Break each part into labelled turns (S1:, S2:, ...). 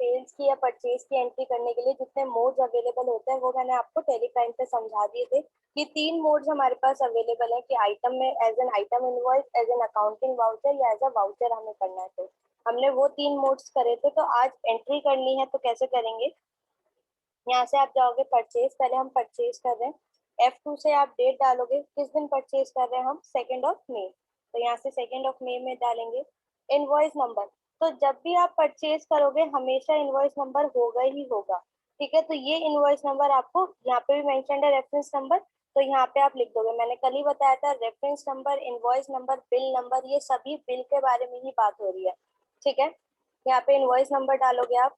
S1: Sales की या purchase की एंट्री करने के लिए जितने मोड्स अवेलेबल होते हैं वो मैंने आपको टेलीप्राइम पे समझा दिए थे कि 3 मोड्स हमारे पास अवेलेबल है कि आइटम में as an item invoice, as an accounting voucher या एज अ वाउचर हमें करना है। तो हमने वो 3 मोड्स करे थे। तो आज एंट्री करनी है तो कैसे करेंगे, यहाँ से आप जाओगे परचेज, पहले हम परचेज कर रहे हैं, F2 से आप डेट डालोगे किस दिन परचेज कर रहे हैं हम, 2 मई। तो यहाँ से 2 मई में डालेंगे। इनवॉइस नंबर, तो जब भी आप परचेज करोगे हमेशा इनवॉइस नंबर होगा ही होगा, ठीक है। तो ये इनवॉइस नंबर आपको यहाँ पे भी मेंशन है, रेफरेंस नंबर, तो यहाँ पे आप लिख दोगे। मैंने कल ही बताया था reference number, invoice number, bill number, ये सभी बिल के बारे में ही बात हो रही है, ठीक है। यहाँ पे इनवॉइस नंबर डालोगे आप।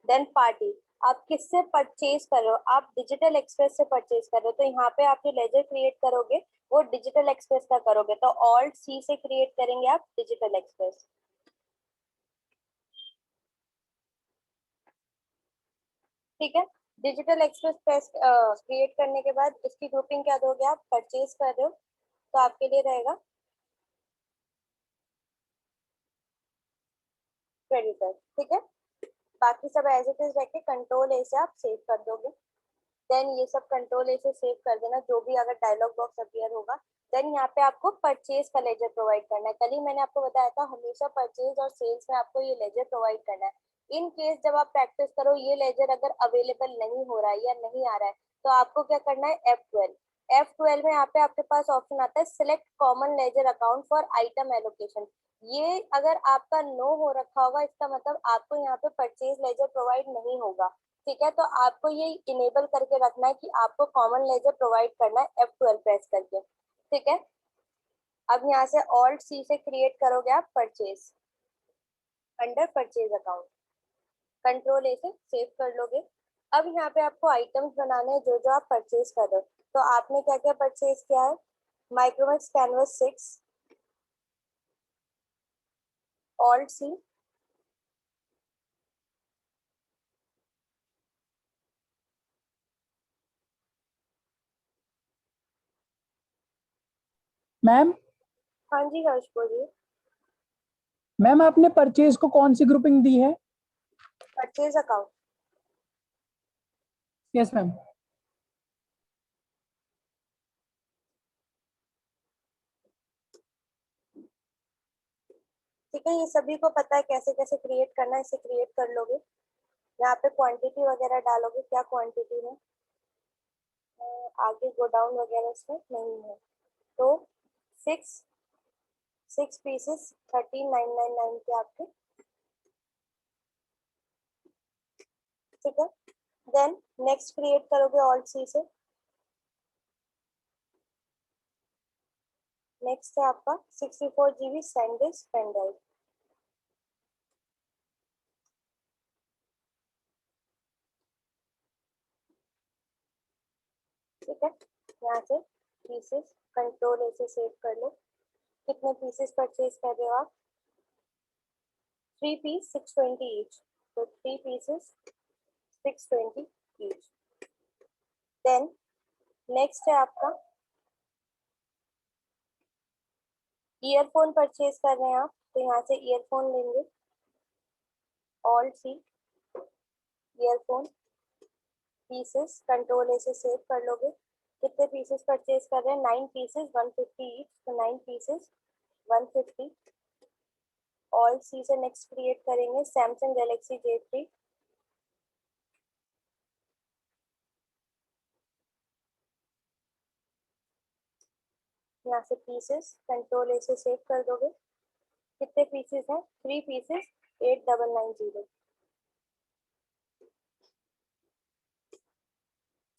S1: देन पार्टी, आप किससे परचेज कर रहे हो, आप डिजिटल एक्सप्रेस से परचेज कर रहे हो, तो यहाँ पे आप जो लेजर क्रिएट करोगे वो डिजिटल एक्सप्रेस का करोगे, तो ऑल्ट सी से क्रिएट करेंगे आप डिजिटल एक्सप्रेस, ठीक है। डिजिटल एक्सप्रेस प्रेस क्रिएट करने के बाद इसकी ग्रुपिंग क्या दोगे आप, परचेज कर रहे हो तो आपके लिए रहेगा क्रेडिटर, ठीक है। बाकी सब एज इट इज रख के कंट्रोल ए से आप सेव कर दोगे। देन ये सब कंट्रोल ए से सेव कर देना, जो भी अगर डायलॉग बॉक्स अपीयर होगा। देन यहाँ पे आपको परचेज का लेजर प्रोवाइड करना है। कल ही मैंने आपको बताया था हमेशा परचेज और सेल्स में आपको ये लेजर प्रोवाइड करना है। इन केस जब आप प्रैक्टिस करो ये लेजर अगर अवेलेबल नहीं हो रहा है या नहीं आ रहा है तो आपको क्या करना है, F12 में यहाँ पे आपके पास ऑप्शन आता है select common ledger account for item allocation. ये अगर आपका नो हो रखा होगा इसका मतलब आपको यहाँ पे परचेज लेजर प्रोवाइड नहीं होगा, ठीक है। तो आपको ये इनेबल करके रखना है कि आपको कॉमन लेजर प्रोवाइड करना है F12 प्रेस करके, ठीक है। अब यहाँ से ऑल्ट सी से क्रिएट करोगे आप purchase under purchase account, control A से सेव कर लोगे। अब यहाँ पे आपको आइटम्स बनाने हैं जो जो आप परचेज कर रहे हो। तो आपने क्या क्या परचेज किया है, Micromax Canvas 6, alt C,
S2: ma'am.
S1: हाँ जी हर्ष बोलिए।
S2: मैम आपने परचेज को कौन सी ग्रुपिंग दी है?
S1: Purchase account,
S2: yes ma'am.
S1: ठीक है। ये सभी को पता है कैसे कैसे क्रिएट करना है, इसे क्रिएट कर लोगे। यहाँ पे क्वांटिटी वगैरह डालोगे, क्या क्वांटिटी है, आगे गोडाउन वगैरह इसमें नहीं है, तो 6 पीसेस 13,999 के आपके, ठीक है। देन नेक्स्ट क्रिएट करोगे ऑल्ट सी से। नेक्स्ट है आपका 64 GB सैंडिस्क पेन ड्राइव, ठीक है। यहाँ से पीसेस कंट्रोल ए से सेव कर लो। कितने पीसेस परचेज कर रहे हो आप, 3 पीस 620 ईच, तो 3 पीसेस 620 ईच। देन नेक्स्ट है आपका ईयरफोन परचेज कर रहे हैं आप, तो यहाँ से ईयरफोन लेंगे, alt C, earphone pieces control A से सेव कर लोगे। कितने पीसेस परचेज कर रहे हैं, 9 पीसेस 150 ईच, तो 9 पीसेस 150। ऑल सी से नेक्स्ट क्रिएट करेंगे सैमसंग गैलेक्सी J3, यहाँ से पीसेस कंट्रोल ए से सेव कर दोगे। कितने पीसेस हैं, 3 पीसेस 8990,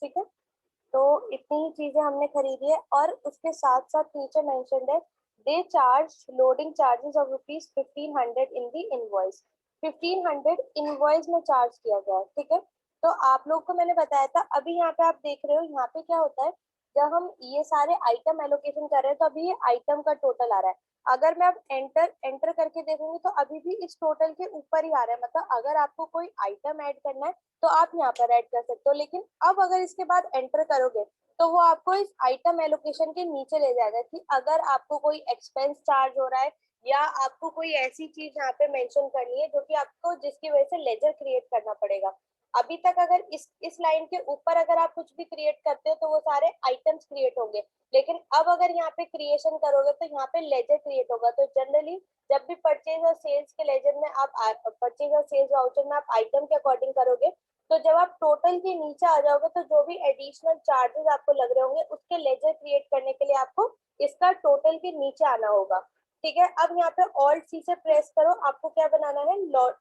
S1: ठीक है। तो इतनी ही चीजें हमने खरीदी है और उसके साथ साथ नीचे मेंशन्ड है they charge loading charges of ₹1500 in the invoice. 1500 invoice में चार्ज किया गया है, ठीक है। तो आप लोग को मैंने बताया था, अभी यहाँ पे आप देख रहे हो यहाँ पे क्या होता है, जब हम ये सारे आइटम एलोकेशन कर रहे हैं तो अभी ये आइटम का टोटल आ रहा है। अगर मैं अब एंटर एंटर करके देखूंगी तो अभी भी इस टोटल के ऊपर ही आ रहा है, मतलब अगर आपको कोई आइटम ऐड करना है तो आप यहाँ पर ऐड कर सकते हो। लेकिन अब अगर इसके बाद एंटर करोगे तो वो आपको इस आइटम एलोकेशन के नीचे ले जाएगा कि अगर आपको कोई एक्सपेंस चार्ज हो रहा है या आपको कोई ऐसी चीज यहाँ पे मेंशन करनी है जो कि आपको जिसकी वजह से लेजर क्रिएट करना पड़ेगा। अभी तक अगर इस लाइन के ऊपर अगर आप कुछ भी क्रिएट करते हो तो वो सारे आइटम्स क्रिएट होंगे, लेकिन अब अगर यहाँ पे क्रिएशन करोगे तो यहाँ पे लेजर क्रिएट होगा। तो जनरली जब भी परचेज और सेल्स के लेजर में आप परचेज और सेल्स वाउचर में आप आइटम के अकॉर्डिंग करोगे, तो जब आप टोटल के नीचे आ जाओगे तो जो भी एडिशनल चार्जेस आपको लग रहे होंगे उसके लेजर क्रिएट करने के लिए आपको इसका टोटल के नीचे आना होगा। ठीक है, अब यहाँ पे ऑल्ट सी से प्रेस करो, आपको क्या बनाना है,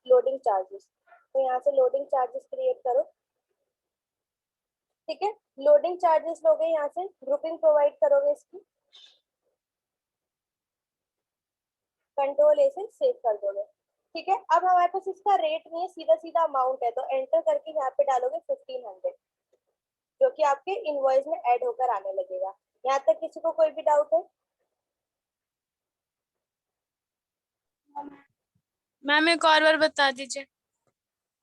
S1: लोडिंग चार्जेस। तो यहाँ से लोडिंग चार्जेस क्रिएट करो। ठीक है, लोडिंग चार्जेस लोगे, यहाँ से ग्रुपिंग प्रोवाइड करोगे इसकी, कंट्रोल ए से सेव कर दोगे। ठीक है, अब हमारे पास इसका रेट नहीं है, सीधा सीधा अमाउंट है, तो एंटर करके यहाँ पे डालोगे 1500, जो कि आपके इनवॉइस में ऐड होकर आने लगेगा। यहाँ तक किसी को कोई भी डाउट है?
S3: मैम एक और बार बता दीजिए।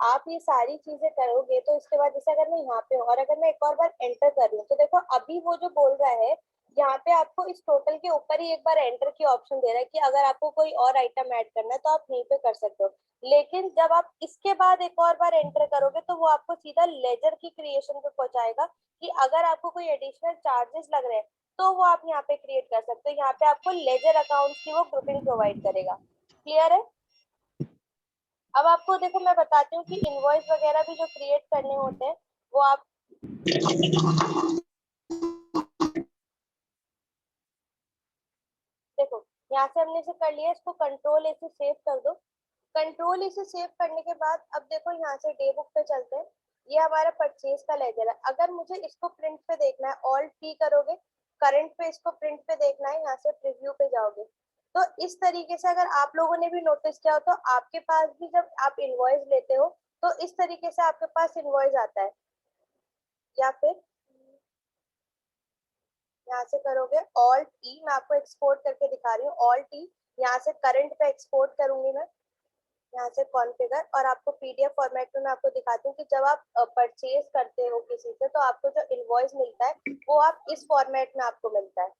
S1: आप ये सारी चीजें करोगे तो इसके बाद जैसे अगर मैं यहाँ पे हूँ और अगर मैं एक और बार एंटर कर रही हूँ, तो देखो अभी वो जो बोल रहा है यहाँ पे आपको इस टोटल के ऊपर ही एक बार एंटर की ऑप्शन दे रहा है कि अगर आपको कोई और आइटम ऐड करना है तो आप यहीं पे कर सकते हो। लेकिन जब आप इसके बाद एक और बार एंटर करोगे तो वो आपको सीधा लेजर की क्रिएशन पे पहुंचाएगा कि अगर आपको कोई एडिशनल चार्जेस लग रहे हैं तो वो आप यहाँ पे क्रिएट कर सकते हो। यहाँ पे आपको लेजर अकाउंट की वो ग्रुपिंग प्रोवाइड करेगा। क्लियर है? अब आपको देखो मैं बताती हूँ कि इनवॉइस वगैरह भी जो क्रिएट करने होते हैं वो आप देखो, यहाँ से हमने इसे कर लिया, इसको कंट्रोल ए से सेव कर दो। कंट्रोल ए से सेव करने के बाद अब देखो यहाँ से डे बुक पे चलते हैं। ये हमारा परचेज का लेजर है। अगर मुझे इसको प्रिंट पे देखना है, ऑल्ट पी करोगे, करंट पे इसको प्रिंट पे देखना है, यहाँ से प्रीव्यू पे जाओगे। तो इस तरीके से अगर आप लोगों ने भी नोटिस किया हो तो आपके पास भी जब आप इनवॉइस लेते हो तो इस तरीके से आपके पास इनवॉइस आता है। या फिर यहाँ से करोगे ऑल्ट ई, मैं आपको एक्सपोर्ट करके दिखा रही हूँ, ऑल्ट ई, यहाँ से करंट पे एक्सपोर्ट करूंगी मैं, यहाँ से कॉन्फ़िगर, और आपको पीडीएफ फॉर्मेट में मैं आपको दिखाती हूँ कि जब आप परचेज करते हो किसी से तो आपको जो इनवॉइस मिलता है वो आप इस फॉर्मेट में आपको मिलता है।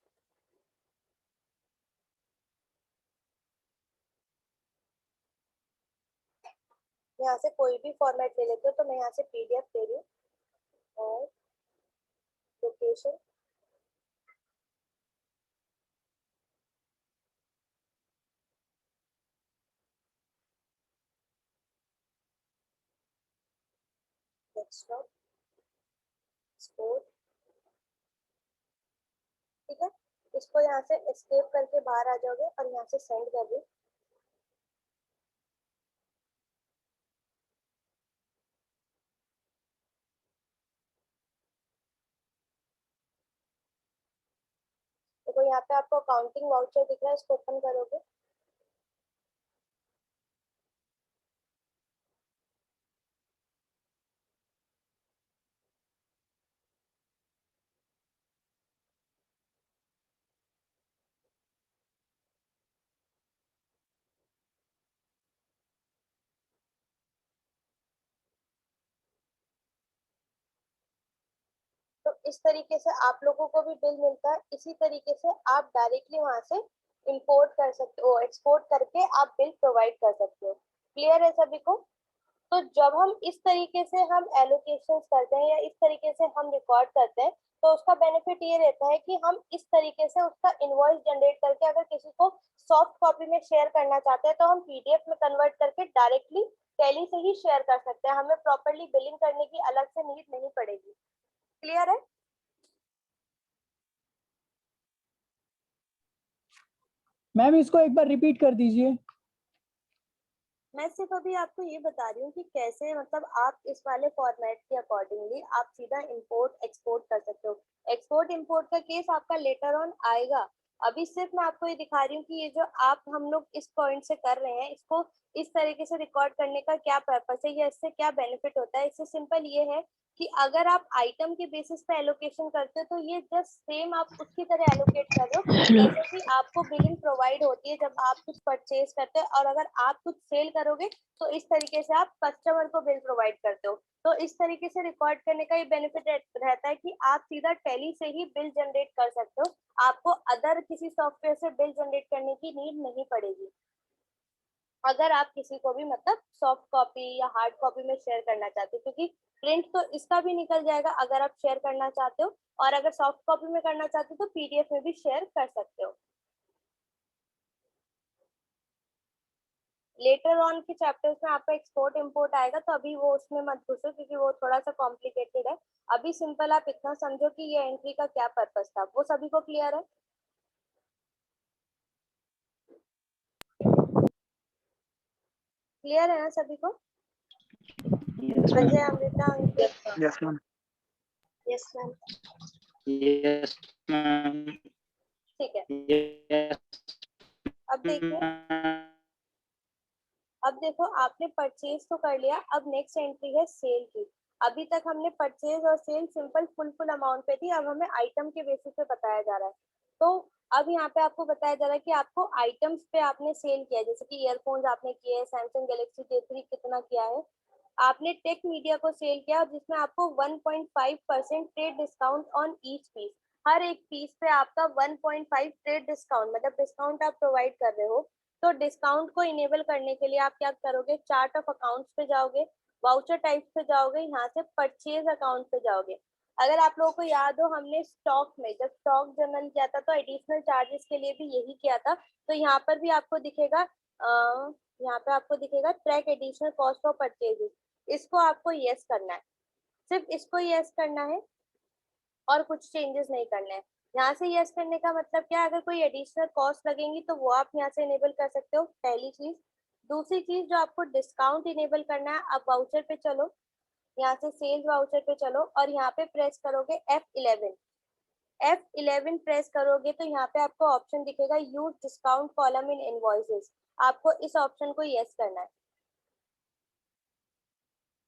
S1: यहाँ से कोई भी फॉर्मेट ले लेते हो, तो मैं यहाँ से पीडीएफ ले रही हूँ और लोकेशन, डेस्कटॉप, एक्सपोर्ट। ठीक है, इसको यहाँ से एस्केप करके बाहर आ जाओगे और यहाँ से सेंड कर दो। देखो यहाँ पे आपको अकाउंटिंग वाउचर दिख रहा है, इसको ओपन करोगे। तो इस तरीके से आप लोगों को भी बिल मिलता है। इसी तरीके से आप डायरेक्टली वहां से इंपोर्ट कर सकते हो, एक्सपोर्ट करके आप बिल प्रोवाइड कर सकते हो। क्लियर है सभी को? तो जब हम इस तरीके से हम एलोकेशन करते हैं या इस तरीके से हम रिकॉर्ड करते हैं तो उसका बेनिफिट ये रहता है कि हम इस तरीके से उसका इनवॉइस जनरेट करके अगर किसी को सॉफ्ट कॉपी में शेयर करना चाहते हैं तो हम पीडीएफ में कन्वर्ट करके डायरेक्टली टैली से ही शेयर कर सकते हैं। हमें प्रॉपरली बिलिंग करने की अलग से नीड नहीं पड़ेगी। क्लियर है?
S2: मैम इसको एक बार रिपीट कर दीजिए।
S1: मैं सिर्फ अभी आपको ये बता रही हूँ कि कैसे मतलब आप इस वाले फॉर्मेट के अकॉर्डिंगली आप सीधा इंपोर्ट एक्सपोर्ट कर सकते हो। एक्सपोर्ट इंपोर्ट का केस आपका लेटर ऑन आएगा। अभी सिर्फ मैं आपको ये दिखा रही हूँ कि ये जो आप हम लोग इस पॉइंट से कर रहे हैं इसको इस तरीके से रिकॉर्ड करने का क्या पर्पस है या इससे क्या बेनिफिट होता है? इससे सिंपल ये है कि अगर आप आइटम के बेसिस पे एलोकेशन करते हो तो ये जस्ट सेम आप उसकी तरह एलोकेट कर रहे हो जैसे कि आपको बिलिंग प्रोवाइड होती है जब आप कुछ परचेज करते हो, और अगर आप कुछ सेल करोगे तो इस तरीके से आप कस्टमर को बिल प्रोवाइड करते हो। तो इस तरीके से रिकॉर्ड करने का ये बेनिफिट रहता है कि आप सीधा टैली से ही बिल जनरेट कर सकते हो, आपको अदर किसी सॉफ्टवेयर से बिल जनरेट करने की नीड नहीं पड़ेगी। अगर आप किसी को भी मतलब सॉफ्ट कॉपी या हार्ड कॉपी में शेयर करना चाहते हो, क्योंकि प्रिंट तो इसका भी निकल जाएगा अगर आप शेयर करना चाहते हो, और अगर सॉफ्ट कॉपी में करना चाहते हो तो पीडीएफ में भी शेयर कर सकते हो। लेटर ऑन के चैप्टर्स में आपका एक्सपोर्ट इंपोर्ट आएगा, तो अभी वो उसमें मत घुसो क्योंकि वो थोड़ा सा कॉम्प्लिकेटेड है। अभी सिंपल आप इतना समझो कि ये एंट्री का क्या पर्पस था, वो सभी को क्लियर है? क्लियर है ना सभी को? Ajay, Amrita, Ankit?
S2: Yes ma'am.
S1: Yes ma'am.
S4: Yes ma'am.
S1: ठीक है,
S4: यस
S1: अब देखिए, अब देखो आपने परचेज तो कर लिया, अब नेक्स्ट एंट्री है सेल की। अभी तक हमने परचेज और सेल सिंपल फुल अमाउंट पे थी, अब हमें आइटम के बेसिस पे बताया जा रहा है। तो अब यहाँ पे आपको बताया जा रहा है कि आपको आइटम्स पे आपने सेल किया है, जैसे कि ईयरफोन्स आपने किए हैं, सैमसंग गैलेक्सी J3 कितना किया है, आपने टेक मीडिया को सेल किया जिसमें आपको 1.5% trade discount on each piece, हर एक पीस पे आपका 1.5 ट्रेड डिस्काउंट मतलब डिस्काउंट आप प्रोवाइड कर रहे हो। तो डिस्काउंट को इनेबल करने के लिए आप क्या करोगे, चार्ट ऑफ अकाउंट्स पे जाओगे, वाउचर टाइप्स पे जाओगे, यहाँ से परचेज अकाउंट पे जाओगे। अगर आप लोगों को याद हो, हमने स्टॉक में जब स्टॉक जर्नल किया था तो एडिशनल चार्जेस के लिए भी यही किया था। तो यहाँ पर भी आपको दिखेगा, यहाँ पे आपको दिखेगा track additional cost of purchases, इसको आपको यस करना है, सिर्फ इसको यस करना है और कुछ चेंजेस नहीं करने हैं। यहाँ से यस करने का मतलब क्या है, अगर कोई एडिशनल कॉस्ट लगेंगी तो वो आप यहाँ से इनेबल कर सकते हो, पहली चीज। दूसरी चीज जो आपको डिस्काउंट इनेबल करना है, आप वाउचर पे चलो, यहाँ से सेल्स वाउचर पे चलो और यहाँ पे प्रेस करोगे F11। F11 प्रेस करोगे तो यहाँ पे आपको ऑप्शन दिखेगा use discount column in invoices, आपको इस ऑप्शन को यस करना है।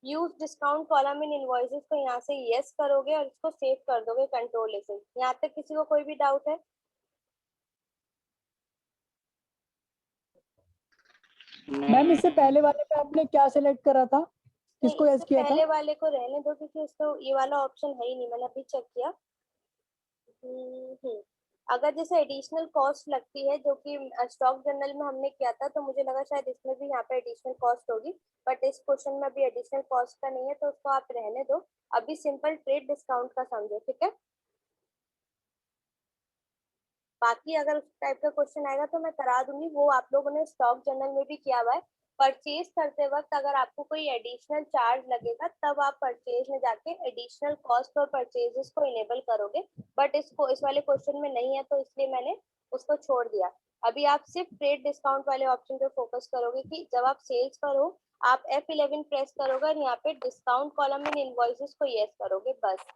S1: Use discount column in invoices को यहाँ से यस करोगे और इसको सेव कर दोगे कंट्रोल से। यहाँ तक किसी को कोई भी डाउट है?
S2: मैम इससे पहले वाले पे आपने क्या सेलेक्ट करा था,
S1: नहीं,
S2: किसको यस
S1: इससे
S2: किया था?
S1: पहले वाले को रहने दो क्योंकि इसको ये वाला ऑप्शन है ही नहीं, मैंने अभी चेक किया। अगर जैसे एडिशनल कॉस्ट लगती है जो कि स्टॉक जर्नल में हमने किया था, तो मुझे लगा शायद इसमें भी यहाँ पे एडिशनल कॉस्ट होगी, बट इस क्वेश्चन में अभी एडिशनल कॉस्ट का नहीं है तो उसको आप रहने दो। अभी सिंपल ट्रेड डिस्काउंट का समझो, ठीक है? बाकी अगर उस टाइप का क्वेश्चन आएगा तो मैं करा दूंगी, वो आप लोगों ने स्टॉक जर्नल में भी किया हुआ है। परचेज करते वक्त अगर आपको कोई एडिशनल चार्ज लगेगा तब आप परचेज में जाके एडिशनल कॉस्ट और परचेजेस को इनेबल करोगे, बट इसको इस वाले क्वेश्चन में नहीं है तो इसलिए मैंने उसको छोड़ दिया। अभी आप सिर्फ ट्रेड डिस्काउंट वाले ऑप्शन पे फोकस करोगे कि जब आप सेल्स पर हो, आप F11 प्रेस करोगे और यहाँ पे डिस्काउंट कॉलम इन इनवॉइसेस को यस करोगे, बस।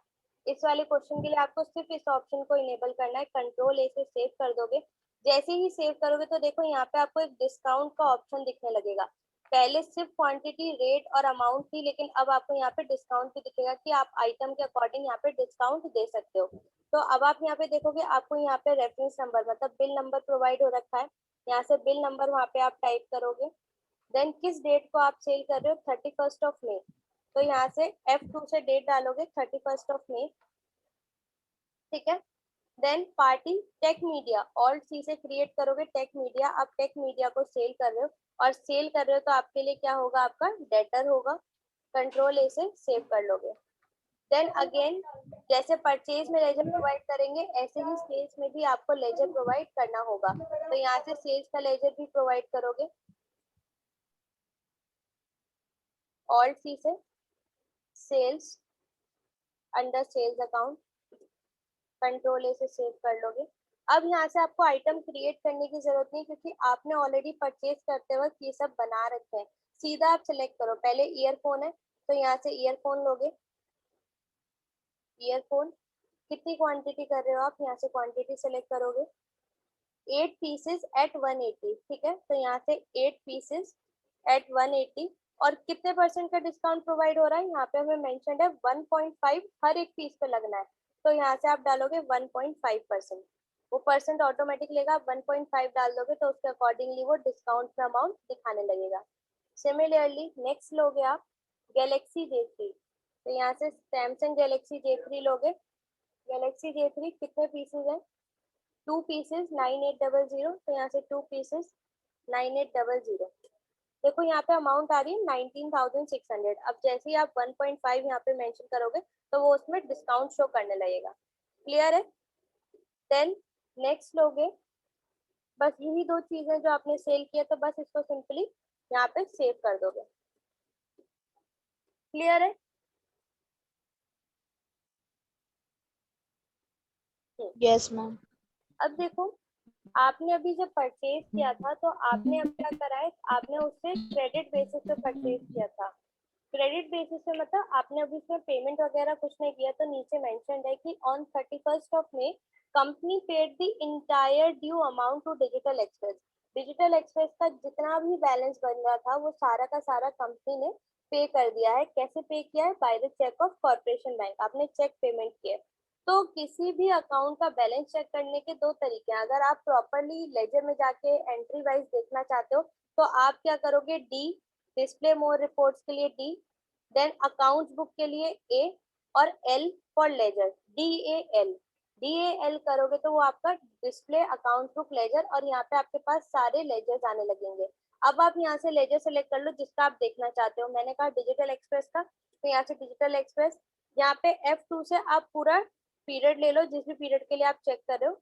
S1: इस वाले क्वेश्चन के लिए आपको सिर्फ इस ऑप्शन को इनेबल करना है, कंट्रोल ए से सेव कर दोगे। जैसे ही सेव करोगे तो देखो यहाँ पे आपको एक डिस्काउंट का ऑप्शन दिखने लगेगा। पहले सिर्फ क्वांटिटी, रेट और अमाउंट थी, लेकिन अब आपको यहाँ पे डिस्काउंट भी दिखेगा कि आप आइटम के अकॉर्डिंग यहाँ पे डिस्काउंट दे सकते हो। तो अब आप यहाँ पे देखोगे, आपको यहाँ पे रेफरेंस नंबर मतलब बिल नंबर प्रोवाइड हो रखा है, यहाँ से बिल नंबर वहाँ पे आप टाइप करोगे। देन किस डेट को आप सेल कर रहे हो, 31 मई, तो यहाँ से F2 से डेट डालोगे 31 मई, ठीक है? Then party tech media, alt C से क्रिएट करोगे टेक मीडिया, आप टेक मीडिया को सेल कर रहे हो, और सेल कर रहे हो तो आपके लिए क्या होगा, आपका डेटर होगा, कंट्रोल ए से सेव कर लोगे। देन अगेन जैसे परचेज में लेजर प्रोवाइड करेंगे ऐसे ही सेल्स में भी आपको लेजर प्रोवाइड करना होगा, तो यहाँ से सेल्स का लेजर भी प्रोवाइड करोगे, ऑल्ट सी से sales, under sales account, control A से सेव कर लोगे। अब यहाँ से आपको आइटम क्रिएट करने की जरूरत नहीं क्योंकि आपने ऑलरेडी परचेज करते वक्त ये सब बना रखे हैं। सीधा आप सिलेक्ट करो, पहले ईयरफोन है तो यहाँ से ईयरफोन लोगे, ईयरफोन कितनी क्वांटिटी कर रहे हो आप, यहाँ से क्वांटिटी सेलेक्ट करोगे। 8 पीसेस एट 180, ठीक है? तो यहाँ से 8 पीसेस एट 180 और कितने परसेंट का डिस्काउंट प्रोवाइड हो रहा है, यहाँ पे हमें मेंशन है 1.5 हर एक पीस पे लगना है, तो यहाँ से आप डालोगे 1.5%, वो परसेंट ऑटोमेटिक लेगा, आप 1.5 डाल दोगे तो उसके अकॉर्डिंगली वो डिस्काउंट का अमाउंट दिखाने लगेगा। सिमिलरली नेक्स्ट लोगे आप गैलेक्सी J3, तो यहाँ से सैमसंग गैलेक्सी J3 लोगे, गैलेक्सी J3 कितने पीसेज हैं, 2 पीसेज 9800, तो यहाँ से 2 पीसेज 9800, देखो यहाँ पे अमाउंट आ रही है 19,600। अब जैसे ही आप 1.5 यहाँ पे मेंशन करोगे तो वो उसमें डिस्काउंट शो करने लगेगा। क्लियर है? देन नेक्स्ट लोगे, बस यही दो चीजें जो आपने सेल किया, तो बस इसको सिंपली यहाँ पे सेव कर दोगे। क्लियर है?
S3: Yes ma'am.
S1: अब देखो, आपने अभी जब परचेज किया था तो आपने अब क्या करा है, आपने उससे क्रेडिट बेसिस पे परचेज किया था। क्रेडिट बेसिस पे मतलब आपने अभी इसमें पेमेंट वगैरह कुछ नहीं किया, तो नीचे मेंशन्ड है कि on 31st of May company paid the entire due amount to digital express. Digital express का जितना भी बैलेंस बन रहा था वो सारा का सारा कंपनी ने पे कर दिया है। कैसे पे किया है? By the cheque of corporation bank, आपने चेक पेमेंट किया। तो किसी भी अकाउंट का बैलेंस चेक करने के दो तरीके हैं। अगर आप प्रॉपरली लेजर में जाके एंट्री वाइज देखना चाहते हो तो आप क्या करोगे, डी, डिस्प्ले मोर रिपोर्ट्स के लिए डी, देन अकाउंट्स बुक के लिए ए, और एल फॉर लेजर, DAL करोगे तो वो आपका डिस्प्ले अकाउंट बुक लेजर, और यहाँ पे आपके पास सारे लेजर्स आने लगेंगे। अब आप यहाँ से लेजर सेलेक्ट कर लो जिसका आप देखना चाहते हो। मैंने कहा डिजिटल एक्सप्रेस का, तो यहाँ से डिजिटल एक्सप्रेस, यहाँ पे F2 से आप पूरा पीरियड ले लो, जिस भी पीरियड के लिए आप चेक कर रहे हो।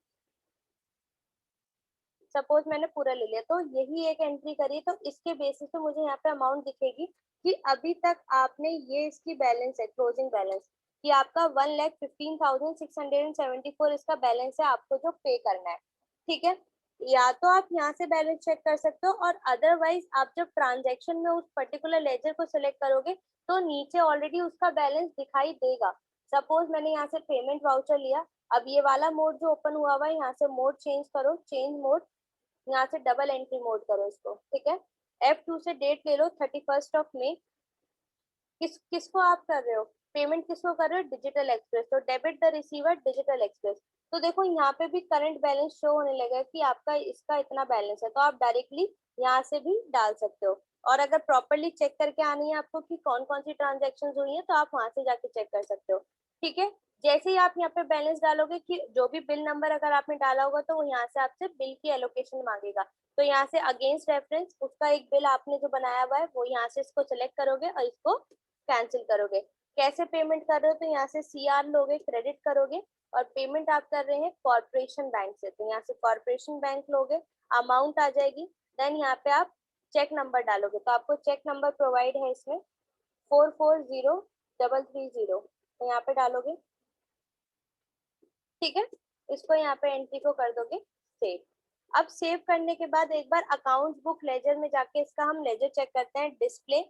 S1: सपोज मैंने पूरा ले लिया, तो यही एक एंट्री करी, तो इसके बेसिस पे मुझे यहाँ पे अमाउंट दिखेगी कि अभी तक आपने ये इसकी बैलेंस है, क्लोजिंग बैलेंस, कि आपका 1,15,674 इसका बैलेंस है, आपको जो पे करना है। ठीक है, या तो आप यहाँ से बैलेंस चेक कर सकते हो, और अदरवाइज आप जब ट्रांजेक्शन में उस पर्टिकुलर लेजर को सिलेक्ट करोगे तो नीचे ऑलरेडी उसका बैलेंस दिखाई देगा। सपोज मैंने यहाँ से पेमेंट वाउचर लिया, अब ये वाला मोड जो ओपन हुआ हुआ है, यहाँ से मोड चेंज करो, चेंज मोड, यहाँ से डबल एंट्री मोड करो इसको। ठीक है, F2 से डेट ले लो 31st ऑफ May, किसको आप कर रहे हो पेमेंट, किसको कर रहे हो, डिजिटल एक्सप्रेस, तो debit the receiver digital express. तो देखो यहाँ पे भी करंट बैलेंस शो होने लगा कि आपका इसका इतना बैलेंस है, तो आप डायरेक्टली यहाँ से भी डाल सकते हो। और अगर प्रॉपरली चेक करके आनी है आपको कि कौन कौन सी ट्रांजेक्शन हुई है, तो आप वहां से जाके चेक कर सकते हो। ठीक है, जैसे ही आप यहाँ पे बैलेंस डालोगे कि जो भी बिल नंबर अगर आपने डाला होगा तो वो यहाँ से आपसे बिल की एलोकेशन मांगेगा, तो यहाँ से अगेंस्ट रेफरेंस उसका एक बिल आपने जो बनाया हुआ है वो यहाँ से इसको सिलेक्ट करोगे और इसको कैंसिल करोगे। कैसे पेमेंट कर रहे हो, तो यहाँ से CR लोगे, क्रेडिट करोगे, और पेमेंट आप कर रहे हैं कॉर्पोरेशन बैंक से, तो यहाँ से कॉर्पोरेशन बैंक लोगे, अमाउंट आ जाएगी, देन यहाँ पे आप चेक नंबर डालोगे, तो आपको चेक नंबर प्रोवाइड है इसमें 440330, तो यहाँ पे डालोगे। ठीक है, इसको यहाँ पे एंट्री को कर दोगे सेव। अब सेव करने के बाद एक बार अकाउंट बुक लेजर में जाके इसका हम लेजर चेक करते हैं, डिस्प्ले,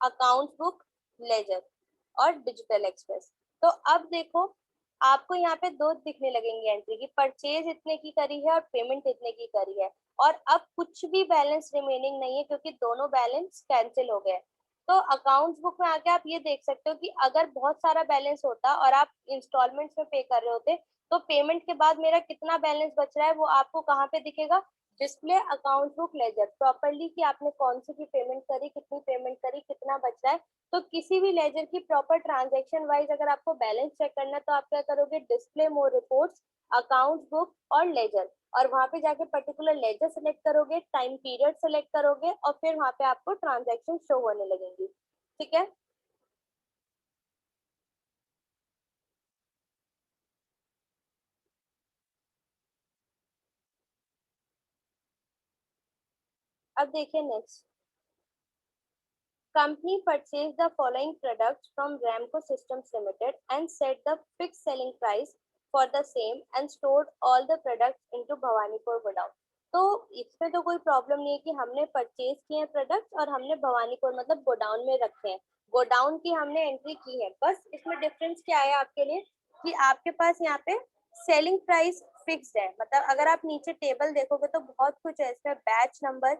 S1: अकाउंट बुक, लेजर और डिजिटल एक्सप्रेस। तो अब देखो आपको यहाँ पे दो दिखने लगेंगे एंट्री की, परचेज इतने की करी है और पेमेंट इतने की करी है, और अब कुछ भी बैलेंस रिमेनिंग नहीं है क्योंकि दोनों बैलेंस कैंसिल हो गए। तो अकाउंट्स बुक में आके आप ये देख सकते हो कि अगर बहुत सारा बैलेंस होता और आप इंस्टॉलमेंट्स में पे कर रहे होते तो पेमेंट के बाद मेरा कितना बैलेंस बच रहा है वो आपको कहाँ पे दिखेगा, display account book ledger, properly कि आपने कौन सी भी पेमेंट करी, कितनी पेमेंट करी, कितना बच रहा है। तो किसी भी लेजर की प्रॉपर ट्रांजैक्शन वाइज अगर आपको बैलेंस चेक करना है तो आप क्या करोगे, डिस्प्ले मोर रिपोर्ट्स, अकाउंट बुक और लेजर, और वहां पे जाके पर्टिकुलर लेजर सेलेक्ट करोगे, टाइम पीरियड सेलेक्ट करोगे, और फिर वहां पे आपको ट्रांजैक्शन शो होने लगेंगी। ठीक है, अब देखिए next, company purchased the following products from Ramco Systems Limited and set the fixed selling price for the same and stored all the products into Bhawanipur godown। तो इसमें तो कोई प्रॉब्लम नहीं है कि हमने परचेज किए हैं प्रोडक्ट्स और हमने भवानीपुर मतलब गोडाउन में रखे हैं, गोडाउन की हमने एंट्री की है। बस इसमें डिफरेंस क्या है आपके लिए कि आपके पास यहाँ पे सेलिंग प्राइस फिक्स्ड है, मतलब अगर आप नीचे टेबल देखोगे तो बहुत कुछ है इसमें, batch number,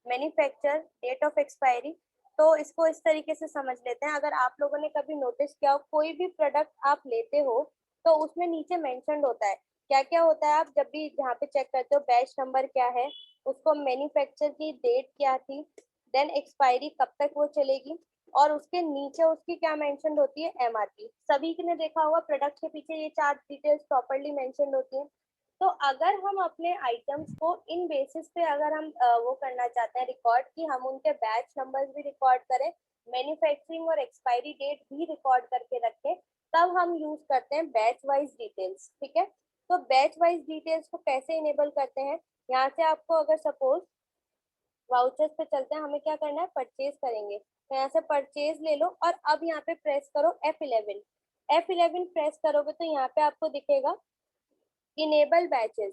S1: manufacture, date of expiry. तो इसको इस तरीके से समझ लेते हैं। अगर आप लोगों ने कभी नोटिस किया हो, कोई भी प्रोडक्ट आप लेते हो तो उसमें नीचे मेंशन्ड होता है क्या क्या होता है। आप जब भी यहाँ पे चेक करते हो बैच नंबर क्या है, उसको मैन्युफैक्चर की डेट क्या थी, देन एक्सपायरी कब तक वो चलेगी, और उसके नीचे उसकी क्या मेंशन होती है, एमआरपी। सभी ने देखा होगा प्रोडक्ट के पीछे ये चार डिटेल्स प्रॉपर्ली मेंशन होती है। तो अगर हम अपने आइटम्स को इन बेसिस पे अगर हम वो करना चाहते हैं रिकॉर्ड, कि हम उनके बैच नंबर्स भी रिकॉर्ड करें, मैन्युफैक्चरिंग और एक्सपायरी डेट भी रिकॉर्ड करके रखें, तब हम यूज करते हैं बैच वाइज डिटेल्स। ठीक है, तो बैच वाइज डिटेल्स को कैसे इनेबल करते हैं, यहाँ से आपको अगर सपोज वाउचर्स पे चलते हैं, हमें क्या करना है, परचेज करेंगे, तो यहाँ से परचेज ले लो और अब यहाँ पे प्रेस करो F11। F11 प्रेस करोगे तो यहाँ पे आपको दिखेगा इनेबल बैचेस।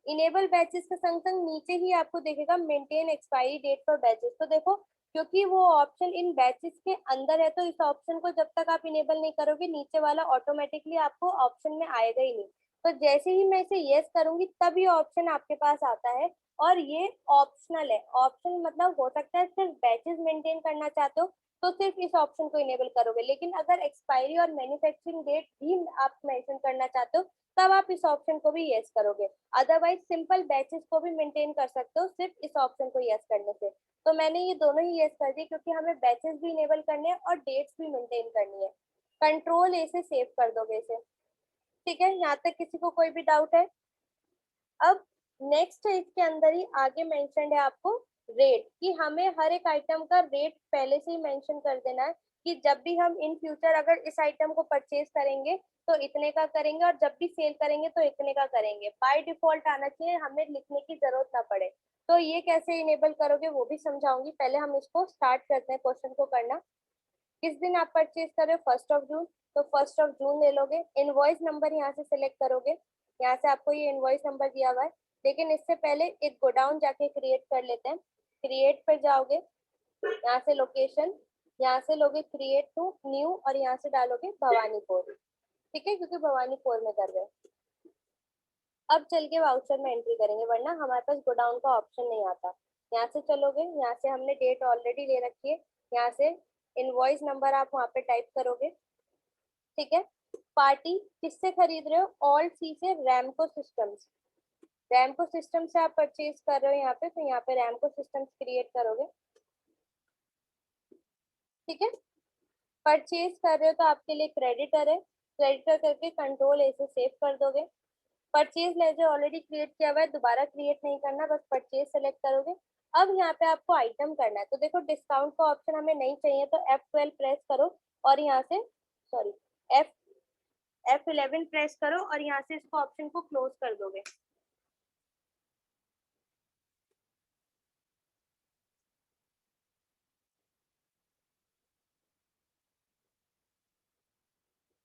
S1: इनेबल बैचेस के संग संग नीचे ही आपको दिखेगा maintain expiry date for batches. तो देखो, क्योंकि वो ऑप्शन इन बैचेस के अंदर है, तो इस ऑप्शन को जब तक आप इनेबल नहीं करोगे, नीचे वाला ऑटोमेटिकली आपको ऑप्शन में आएगा ही नहीं। तो जैसे ही मैं इसे यस करूंगी तभी ऑप्शन आपके पास आता है, और ये ऑप्शनल है। ऑप्शन मतलब हो सकता है सिर्फ बैचेस मेंटेन करना चाहते हो तो सिर्फ इस ऑप्शन को इनेबल करोगे, लेकिन अगर एक्सपायरी और मैन्युफैक्चरिंग डेट भी आप मेंशन करना चाहते हो तब आप इस ऑप्शन को भी यस करोगे। अदरवाइज सिंपल बैचेस को भी मेंटेन कर सकते हो सिर्फ इस ऑप्शन को यस करने से। तो मैंने ये दोनों ही यस कर दिए, क्योंकि हमें बैचेस भी इनेबल करने हैं और डेट्स भी मेंटेन करनी है। कंट्रोल ए से सेव कर दोगे इसे। ठीक है, यहाँ तक किसी को कोई भी डाउट है? अब नेक्स्ट इसके अंदर ही आगे मेंशन्ड है आपको रेट, कि हमें हर एक आइटम का रेट पहले से ही मेंशन कर देना है, कि जब भी हम इन फ्यूचर अगर इस आइटम को परचेज करेंगे तो इतने का करेंगे, और जब भी सेल करेंगे तो इतने का करेंगे। बाय डिफॉल्ट आना चाहिए, हमें लिखने की जरूरत ना पड़े। तो ये कैसे इनेबल करोगे वो भी समझाऊंगी, पहले हम इसको स्टार्ट करते हैं क्वेश्चन को करना। किस दिन आप परचेज कर रहे हो, 1 जून, तो 1 जून ले लोगे। इनवॉइस नंबर यहाँ से सिलेक्ट करोगे, यहाँ से आपको ये इनवॉइस नंबर दिया हुआ है, लेकिन इससे पहले एक गोडाउन जाके क्रिएट कर लेते हैं। क्रिएट पर जाओगे, यहाँ से लोकेशन, यहाँ से लोगे क्रिएट टू न्यू, और यहाँ से डालोगे भवानीपुर। ठीक है, क्योंकि भवानीपुर में कर रहे हैं। अब चल के वाउचर में एंट्री करेंगे, वरना हमारे पास गोडाउन का ऑप्शन नहीं आता। यहाँ से चलोगे, यहाँ से हमने डेट ऑलरेडी ले रखी है, यहाँ से इनवॉइस नंबर आप वहाँ पे टाइप करोगे। ठीक है, पार्टी किससे खरीद रहे हो, ऑल्ट सी से रैमको सिस्टम्स। रैमको सिस्टम से आप परचेज कर रहे हो यहाँ पे, तो यहाँ पे रैमको सिस्टम्स क्रिएट करोगे। ठीक है, परचेज कर रहे हो तो आपके लिए क्रेडिटर है, क्रेडिटर करके कंट्रोल ए से सेव कर दोगे। परचेज लेजर ऑलरेडी क्रिएट किया हुआ है, दोबारा क्रिएट नहीं करना, बस परचेज सेलेक्ट करोगे। अब यहाँ पे आपको आइटम करना है, तो देखो डिस्काउंट का ऑप्शन हमें नहीं चाहिए, तो F12 प्रेस करो और यहाँ से सॉरी F11 प्रेस करो और यहाँ से इसको ऑप्शन को क्लोज कर दोगे।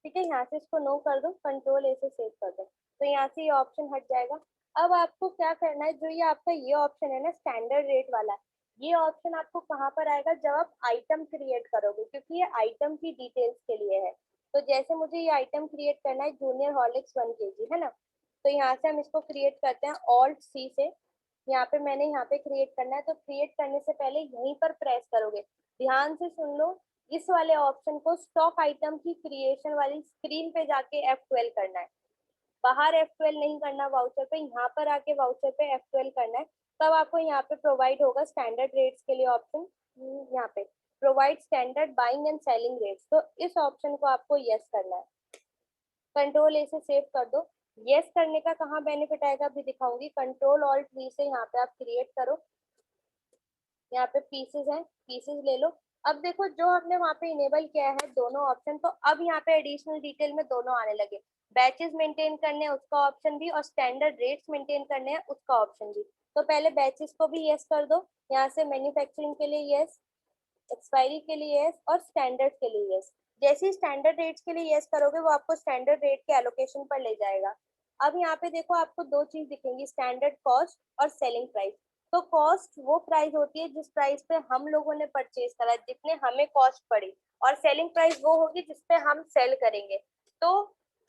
S1: ठीक है, यहाँ से इसको नो कर दो, कंट्रोल ए से सेव कर दो, तो यहाँ से ये ऑप्शन हट जाएगा। अब आपको क्या करना है, जो ये आपका ये ऑप्शन है ना स्टैंडर्ड रेट वाला, ये ऑप्शन आपको कहाँ पर आएगा, जब आप आइटम क्रिएट करोगे, क्योंकि ये आइटम की डिटेल्स के लिए है। तो जैसे मुझे ये आइटम क्रिएट करना है जूनियर हॉर्लिक्स 1 kg है ना, तो यहाँ से हम इसको क्रिएट करते हैं ऑल्ट सी से। यहाँ पे मैंने यहाँ पे क्रिएट करना है, तो क्रिएट करने से पहले यहीं पर प्रेस करोगे। ध्यान से सुन लो, इस वाले ऑप्शन को स्टॉक आइटम की क्रिएशन वाली स्क्रीन पे जाके F12 करना है, बाहर F12 नहीं करना वाउचर पे, यहाँ पर आके वाउचर पे F12 करना है। तब आपको यहाँ पे प्रोवाइड होगा स्टैंडर्ड रेट्स के लिए ऑप्शन, यहाँ पे provide standard buying and selling rates, तो इस ऑप्शन को आपको यस करना है। कंट्रोल ए से सेव कर दो। यस करने का कहाँ बेनिफिट आएगा अभी दिखाऊंगी। कंट्रोल ऑल्ट वी से यहाँ पे आप क्रिएट करो, यहाँ पे पीसेस है, पीसेस ले लो। अब देखो जो हमने वहाँ पे इनेबल किया है दोनों ऑप्शन, तो अब यहाँ पे एडिशनल डिटेल में दोनों आने लगे। बैचेस मेंटेन करने हैं उसका ऑप्शन भी, और स्टैंडर्ड रेट्स मेंटेन करने हैं उसका ऑप्शन भी। तो पहले बैचेस को भी यस कर दो, यहाँ से मैन्युफैक्चरिंग के लिए यस, एक्सपायरी के लिए यस, और स्टैंडर्ड के लिए यस। जैसे ही स्टैंडर्ड रेट्स के लिए यस करोगे वो आपको स्टैंडर्ड रेट के एलोकेशन पर ले जाएगा। अब यहाँ पे देखो आपको दो चीज दिखेंगी, स्टैंडर्ड कॉस्ट और सेलिंग प्राइस। तो कॉस्ट वो प्राइस होती है जिस प्राइस पे हम लोगों ने परचेज करा, जितने हमें कॉस्ट पड़ी, और सेलिंग प्राइस वो होगी जिसपे हम सेल करेंगे। तो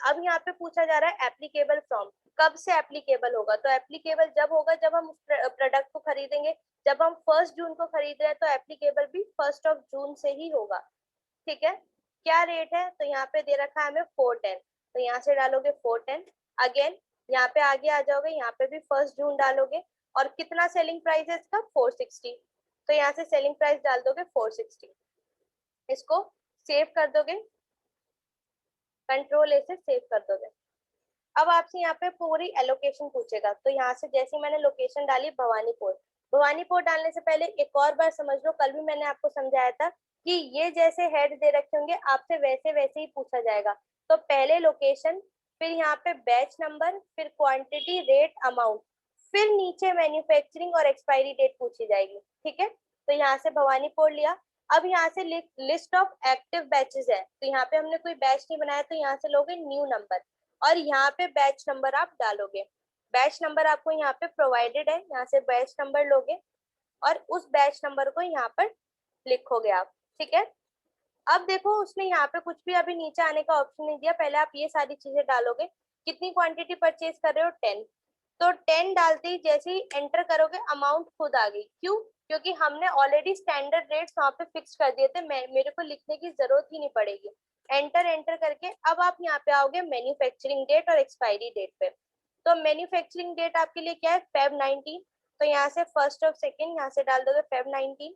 S1: अब यहाँ पे पूछा जा रहा है एप्लीकेबल फ्रॉम, कब से एप्लीकेबल होगा? तो एप्लीकेबल जब होगा जब हम उस प्रोडक्ट को खरीदेंगे। जब हम 1 जून को खरीद रहे हैं तो एप्लीकेबल भी 1 जून से ही होगा। ठीक है, क्या रेट है? तो यहाँ पे दे रखा है हमें 410, तो यहाँ से डालोगे 410। अगेन यहाँ पे आगे आ जाओगे, यहाँ पे भी 1 जून डालोगे। और कितना सेलिंग प्राइस है इसका? 460, तो यहाँ से सेलिंग प्राइस डाल दोगे 460। इसको सेव कर दोगे, कंट्रोल ए से सेव कर दोगे। अब आपसे यहाँ पे पूरी एलोकेशन पूछेगा, तो यहाँ से जैसे मैंने लोकेशन डाली भवानीपुर, भवानीपुर डालने से पहले एक और बार समझ लो, कल भी मैंने आपको समझाया था कि ये जैसे हेड दे रखे होंगे आपसे वैसे वैसे ही पूछा जाएगा। तो पहले लोकेशन, फिर यहाँ पे बैच नंबर, फिर क्वांटिटी, रेट, अमाउंट, फिर नीचे मैन्युफैक्चरिंग और एक्सपायरी डेट पूछी जाएगी। ठीक है, तो यहाँ से भवानीपुर लिया। अब यहाँ से लिस्ट ऑफ एक्टिव बैचेस है, तो यहाँ पे हमने कोई बैच नहीं बनाया, तो यहाँ से लोगे न्यू नंबर और यहाँ पे बैच नंबर आप डालोगे। बैच नंबर आपको यहाँ पे प्रोवाइडेड है, यहाँ से बैच नंबर लोगे और उस बैच नंबर को यहाँ पर लिखोगे आप। ठीक है, अब देखो उसने यहाँ पे कुछ भी अभी नीचे आने का ऑप्शन नहीं दिया, पहले आप ये सारी चीजें डालोगे। कितनी क्वांटिटी परचेज कर रहे हो? 10, तो 10 डालते ही जैसे ही एंटर करोगे अमाउंट खुद आ गई। क्यों? क्योंकि हमने ऑलरेडी स्टैंडर्ड रेट्स वहां पे फिक्स कर दिए थे, मेरे को लिखने की जरूरत ही नहीं पड़ेगी। एंटर एंटर करके अब आप यहाँ पे आओगे मैन्युफैक्चरिंग डेट और एक्सपायरी डेट पे। तो मैन्युफैक्चरिंग डेट आपके लिए क्या है? Feb 19, तो यहाँ से 1 और 2 यहाँ से डाल दोगे Feb 19।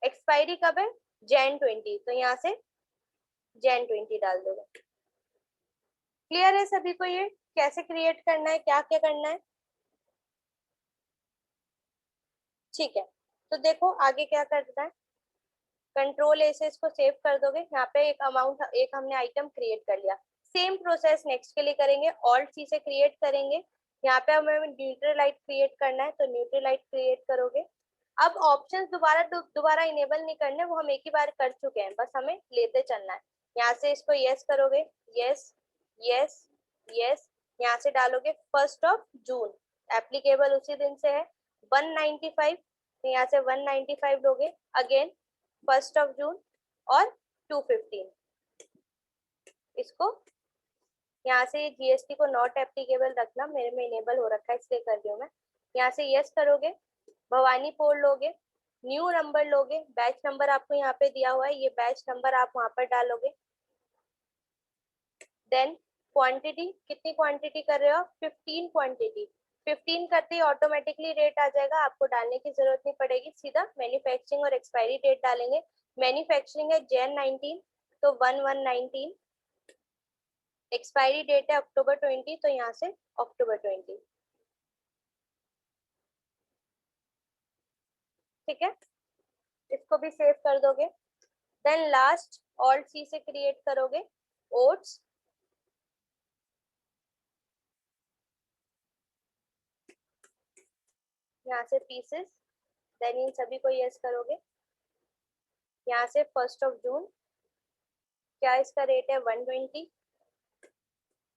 S1: एक्सपायरी कब है? Jan 20, तो यहाँ से Jan 20 डाल दोगे। क्लियर है सभी को ये कैसे क्रिएट करना है, क्या क्या करना है? ठीक है, तो देखो आगे क्या करना है। कंट्रोल ए से इसको सेव कर दोगे। यहाँ पे एक अमाउंट, एक हमने आइटम क्रिएट कर लिया। सेम प्रोसेस नेक्स्ट के लिए करेंगे, ऑल्ट सी से क्रिएट करेंगे। यहाँ पे हमें न्यूट्रलाइट क्रिएट करना है, तो न्यूट्रलाइट क्रिएट करोगे। अब ऑप्शंस दोबारा इनेबल नहीं करने, वो हम एक ही बार कर चुके हैं, बस हमें लेते चलना है। यहाँ से इसको यस करोगे, यस यस यस। यहाँ से डालोगे 1 जून, एप्लीकेबल उसी दिन से है। 195, तो यहाँ से 195 लोगे। अगेन 1 जून और 215, इसको यहाँ से जीएसटी को नॉट एप्लीकेबल रखना, मेरे में इनेबल हो रखा है इसलिए कर रही हूँ मैं। यहाँ से यस करोगे, भवानीपुर लोगे, न्यू नंबर लोगे, बैच नंबर आपको यहाँ पे दिया हुआ है, ये बैच नंबर आप वहां पर डालोगे। देन क्वांटिटी, कितनी क्वांटिटी कर रहे हो? 15 क्वांटिटी। 15 करते ही ऑटोमेटिकली रेट आ जाएगा, आपको डालने की जरूरत नहीं पड़ेगी, सीधा मैन्युफैक्चरिंग और एक्सपायरी डेट डालेंगे। मैन्युफैक्चरिंग है Jan 19, तो 1119। एक्सपायरी डेट है October 20, तो यहाँ से October 20। ठीक है, इसको भी सेव कर दोगे। देन लास्ट ऑल्ट सी से क्रिएट करोगे ओट्स, यहाँ से पीसेस। देन इन सभी को यस करोगे। यहाँ से 1 जून, क्या इसका रेट है? 120।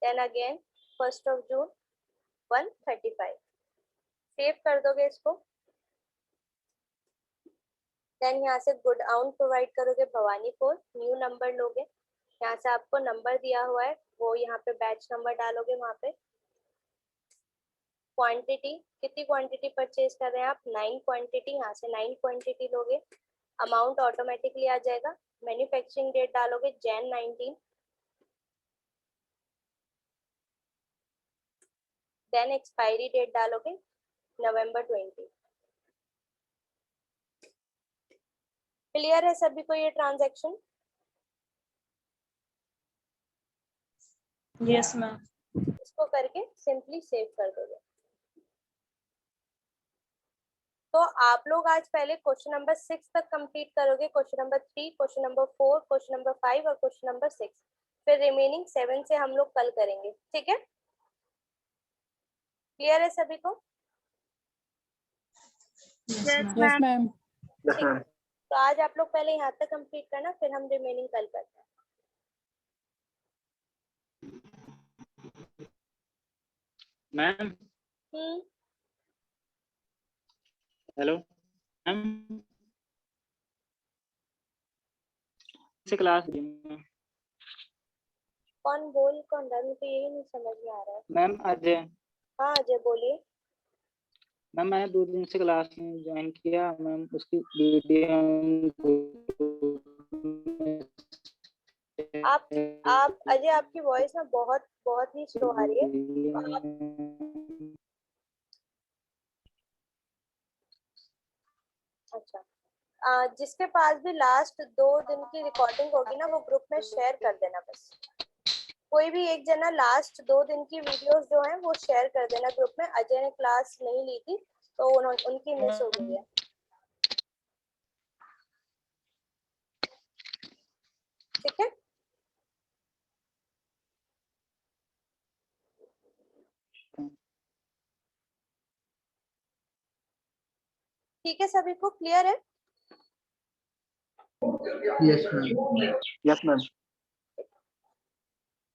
S1: देन अगेन 1 जून 135, सेव कर दोगे इसको। देन यहाँ से गुड अमाउंट प्रोवाइड करोगे भवानीपुर, न्यू नंबर लोगे। यहाँ से आपको नंबर दिया हुआ है, वो यहाँ पे बैच नंबर डालोगे वहां पे। क्वांटिटी, कितनी क्वांटिटी परचेज कर रहे हैं आप? 9 क्वांटिटी, यहाँ से 9 क्वांटिटी लोगे। अमाउंट ऑटोमेटिकली आ जाएगा। मैन्युफैक्चरिंग डेट डालोगे Jan 19। देन एक्सपायरी डेट डालोगे November 20। क्लियर है सभी को ये ट्रांजैक्शन?
S3: Yes ma'am.
S1: इसको करके सिंपली सेव कर दोगे। तो आप लोग आज पहले क्वेश्चन नंबर 6 तक कंप्लीट करोगे, question number 3, question number 4, question number 5 और क्वेश्चन नंबर 6। फिर रिमेनिंग 7 से हम लोग कल करेंगे। ठीक है, क्लियर है सभी को?
S2: Yes ma'am.
S1: तो आज आप लोग पहले यहाँ तक कंप्लीट करना, फिर हम रिमेनिंग कल करते हैं।
S4: मैम हेलो मैम, से क्लास
S1: कौन बोल कौन रहा है, मुझे यही नहीं समझ में आ रहा है।
S4: मैम अजय।
S1: हाँ अजय बोलिए।
S4: मैम मैंने 2 दिन से क्लास में ज्वाइन किया मैम, उसकी वीडियो
S1: आप अजय आपकी वॉइस ना बहुत बहुत ही स्लो आ रही है, तो आप अच्छा जिसके पास भी लास्ट 2 दिन की रिकॉर्डिंग होगी ना वो ग्रुप में शेयर कर देना बस। कोई भी एक जना लास्ट 2 दिन की वीडियोस जो है वो शेयर कर देना ग्रुप में। अजय ने क्लास नहीं ली थी तो उनकी मिस हो गई है। ठीक है, ठीक है, सभी को क्लियर है?
S5: Yes, ma'am. Yes, ma'am.